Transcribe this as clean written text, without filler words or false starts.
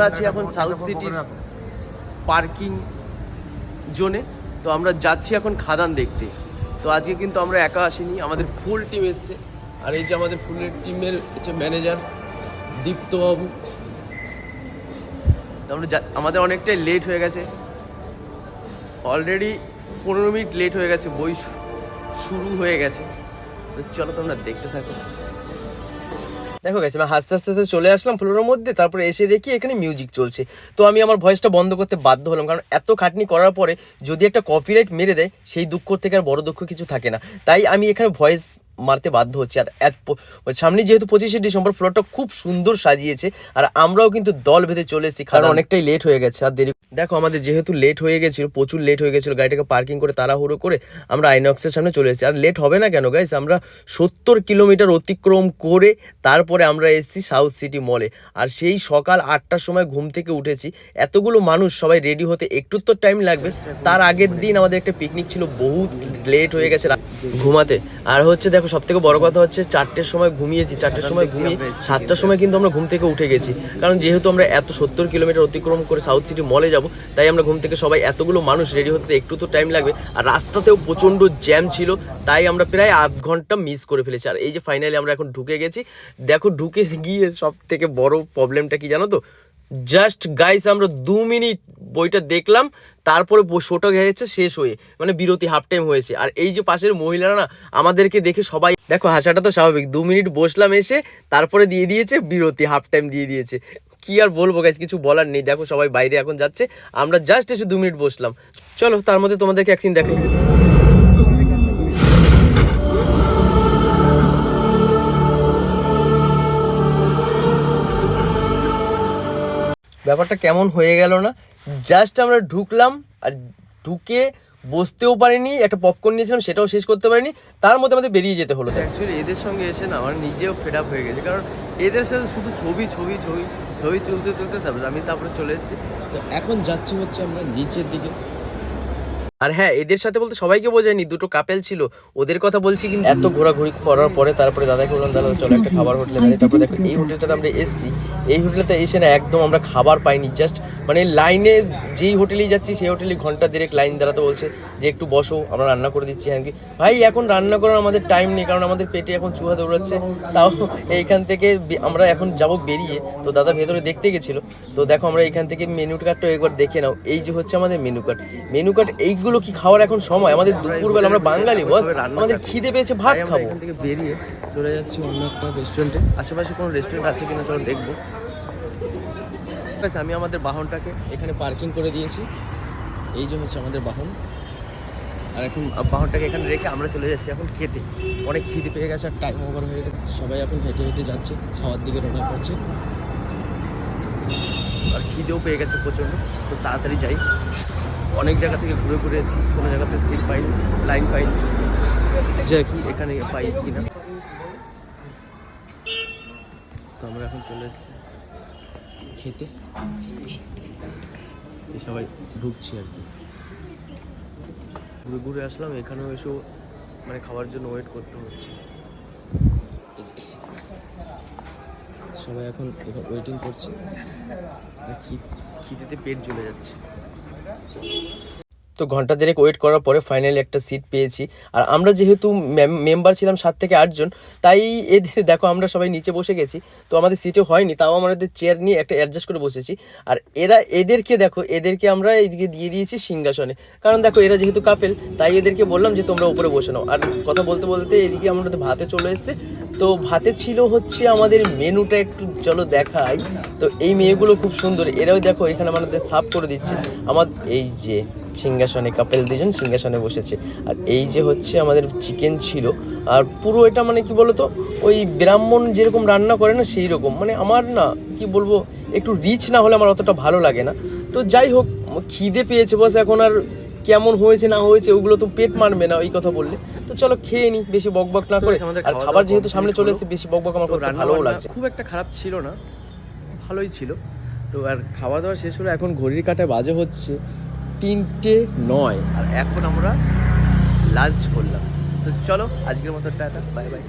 আমরা আছি এখন সাউথ সিটির পার্কিং জোনে। তো আমরা যাচ্ছি এখন খাদান দেখতে। তো আজকে কিন্তু আমরা একা আসিনি, আমাদের ফুল টিম এসছে। আর এই যে আমাদের ফুলের টিমের হচ্ছে ম্যানেজার দীপ্তবাবু। তো আমরা আমাদের অনেকটাই লেট হয়ে গেছে, অলরেডি 15 মিনিট লেট হয়ে গেছে, বই শুরু হয়ে গেছে। তো চলো তোমরা দেখতে থাকো। দেখো গেছে আমি হাসতে হাসতে চলে আসলাম ফ্লোরের মধ্যে, তারপরে এসে দেখি এখানে মিউজিক চলছে। তো আমি আমার ভয়েসটা বন্ধ করতে বাধ্য হলাম, কারণ এত খাটনি করার পরে যদি একটা কপিরাইট মেরে দেয় সেই দুঃখ থেকে আর বড় দুঃখ কিছু থাকে না। তাই আমি এখানে ভয়েস মারতে বাধ্য হচ্ছে। আর সামনে যেহেতু 25শে ডিসেম্বর, ফ্লোরটা খুব সুন্দর সাজিয়েছে। আর আমরাও কিন্তু দল বেঁধে চলে এসেছি, কারণ অনেকটাই লেট হয়ে গেছে আর দেরি। দেখো আমাদের যেহেতু লেট হয়ে গেছিলো, প্রচুর লেট হয়ে গেছিলো, গাড়িটাকে পার্কিং করে তাড়াহুড়ো করে আমরা আইনক্সের সামনে চলে এসেছি। আর লেট হবে না কেন গাইস, আমরা 70 কিলোমিটার অতিক্রম করে তারপরে আমরা এসেছি সাউথ সিটি মলে। আর সেই সকাল 8টার সময় ঘুম থেকে উঠেছি। এতগুলো মানুষ সবাই রেডি হতে একটু তো টাইম লাগবে। তার আগের দিন আমাদের একটা পিকনিক ছিল, বহুত লেট হয়ে গেছে ঘুমাতে। আর হচ্ছে দেখো সব থেকে বড় কথা হচ্ছে 4টের সময় ঘুমিয়েছি, 4টের সময় ঘুমিয়ে 7টার সময় কিন্তু আমরা ঘুম থেকে উঠে গেছি। কারণ যেহেতু আমরা এত 70 কিলোমিটার অতিক্রম করে সাউথ সিটি মলে যাব, তাই আমরা ঘুম থেকে সবাই এতগুলো মানুষ রেডি হতে একটু তো টাইম লাগবে। আর রাস্তাতেও প্রচণ্ড জ্যাম ছিল, তাই আমরা প্রায় আধ ঘন্টা মিস করে ফেলেছি। আর এই যে ফাইনালি আমরা এখন ঢুকে গেছি। দেখো ঢুকে গিয়ে সব থেকে বড় প্রবলেমটা কি জানো তো, জাস্ট গাইস আমরা 2 মিনিট বইটা দেখলাম, তারপরে শোটা গেছে শেষ হয়ে, মানে বিরতি হাফ টাইম হয়েছে। আর এই যে পাশের মহিলারা না আমাদেরকে দেখে সবাই, দেখো হাসাটা তো স্বাভাবিক, 2 মিনিট বসলাম এসে, তারপরে দিয়ে দিয়েছে বিরতি, হাফ টাইম দিয়ে দিয়েছে। কি আর বলবো গাইস, কিছু বলার নেই। দেখো সবাই বাইরে এখন যাচ্ছে, আমরা জাস্ট এসে 2 মিনিট বসলাম। চলো তার মধ্যে তোমাদেরকে এক সিন দেখো। ব্যাপারটা কেমন হয়ে গেল না, জাস্ট আমরা ঢুকলাম আর ঢুকে বসতেও পারিনি, একটা পপকর্ন নিয়েছিলাম সেটাও শেষ করতে পারিনি, তার মধ্যে আমাদের বেরিয়ে যেতে হলো। অ্যাকচুয়ালি এদের সঙ্গে এসে না আমার নিজেও ফেড আপ হয়ে গেছে, কারণ এদের সাথে শুধু ছবি তুলতে তারপরে চলে এসেছি। তো এখন যাচ্ছি হচ্ছে আমরা নিচের দিকে। আর হ্যাঁ, এদের সাথে বলতে সবাইকে বোঝায়নি, দুটো কাপেল ছিল ওদের কথা বলছি। কিন্তু এত ঘোরাঘুরি করার পরে তারপরে দাদাকে বললাম দাদা চলো একটা খাবার হোটেলে দাঁড়িয়ে। তারপরে দেখো এই হোটেলটাতে আমরা এসেছি, এই হোটেলটাতে এসে না একদম আমরা খাবার পাইনি। জাস্ট মানে লাইনে যেই হোটেলেই যাচ্ছি সেই হোটেলে ঘন্টা দেড়েক লাইন দাঁড়াতে বলছে যে একটু বসো আমরা রান্না করে দিচ্ছি। হ্যাঁ কি ভাই, এখন রান্না করার আমাদের টাইম নেই, কারণ আমাদের পেটে এখন চুহা দৌড়াচ্ছে। তাও এইখান থেকে আমরা এখন যাব বেরিয়ে। তো দাদা ভেতরে দেখতে গেছিলো। তো দেখো আমরা এখান থেকে মেনু কার্ডটা একবার দেখে নাও। এই যে হচ্ছে আমাদের মেনু কার্ড। এইগুলো কি খাওয়ার এখন সময়? আমাদের দুপুরবেলা, আমরা বাঙালি বস, আমাদের খিদে পেয়েছে, ভাত খাবো। এখান থেকে বেরিয়ে চলে যাচ্ছি অন্য একটা রেস্টুরেন্টে। আশেপাশে কোনো রেস্টুরেন্ট আছে কিনা চলো দেখবো। ঠিক আছে, আমি আমাদের বাহনটাকে এখানে পার্কিং করে দিয়েছি। এই যে হচ্ছে আমাদের বাহন। আর এখন বাহনটাকে এখানে রেখে আমরা চলে যাচ্ছি এখন খেতে। অনেক খিদে পেয়ে গেছে আর টাইম ওভার হয়ে গেছে। সবাই এখন হেঁটে হেঁটে যাচ্ছে, খাওয়ার দিকে রওনা করছে। আর খিদেও পেয়ে গেছে প্রচণ্ড, তো তাড়াতাড়ি যাই। অনেক জায়গা থেকে ঘুরে এসেছি, কোনো জায়গাতে সিট পাইনি, লাইন পাইনি, যে কি এখানে পাই কিনা। তো আমরা এখন চলে এসেছি খেতে, সবাই ঢুকছি আর কি। ঘুরে আসলাম, এখানেও এসেও মানে খাওয়ার জন্য ওয়েট করতে হচ্ছে। সবাই এখন ওয়েটিং করছে, খিদেতে পেট জ্বলে যাচ্ছে। তো ঘন্টা দেড়েক ওয়েট করার পরে ফাইনালি একটা সিট পেয়েছি। আর আমরা যেহেতু মেম্বার ছিলাম 7 থেকে 8 জন, তাই এদের দেখো আমরা সবাই নিচে বসে গেছি। তো আমাদের সিটে হয়নি, তাও আমাদের চেয়ার নিয়ে একটা অ্যাডজাস্ট করে বসেছি। আর এদেরকে আমরা এইদিকে দিয়ে দিয়েছি সিংহাসনে, কারণ দেখো এরা যেহেতু কাপেল, তাই এদেরকে বললাম যে তোমরা উপরে বসে নাও। আর কথা বলতে বলতে এদিকে আমাদের ভাতে চলে এসেছে। তো ভাতে ছিল হচ্ছে আমাদের মেনুটা একটু চলো দেখাই। তো এই মেয়েগুলো খুব সুন্দর, এরাও দেখো এখানে আমাদের সার্ভ করে দিচ্ছে। এই যে সিংহাসনে কাপেল দুজন সিংহাসনে বসেছে। আর এই যে হচ্ছে আমাদের চিকেন ছিল। আর পুরো এটা মানে কি বলতো, ওই ব্রাহ্মণ যেরকম রান্না করে না সেই রকম, মানে আমার না কি বলবো, একটু রিচ না হলে আমার অতটা ভালো লাগে না। তো যাই হোক, খিদে পেয়েছে বস, এখন আর কেমন হয়েছে না হয়েছে ওগুলো তো পেট মারবে না এই কথা বললে। তো চলো খেয়ে নি, বেশি বকবক না করে। আর খাবার যেহেতু সামনে চলে এসেছে, বেশি বকবক আমার করতে ভালোও লাগছে। খুব একটা খারাপ ছিল না, ভালোই ছিল। তো আর খাওয়া দাওয়া শেষ হলো, এখন ঘড়ির কাঁটায় বাজে হচ্ছে 3:09। আর এখন আমরা লাঞ্চ করলাম। তো চলো আজকের মতো টাটা, বাই বাই।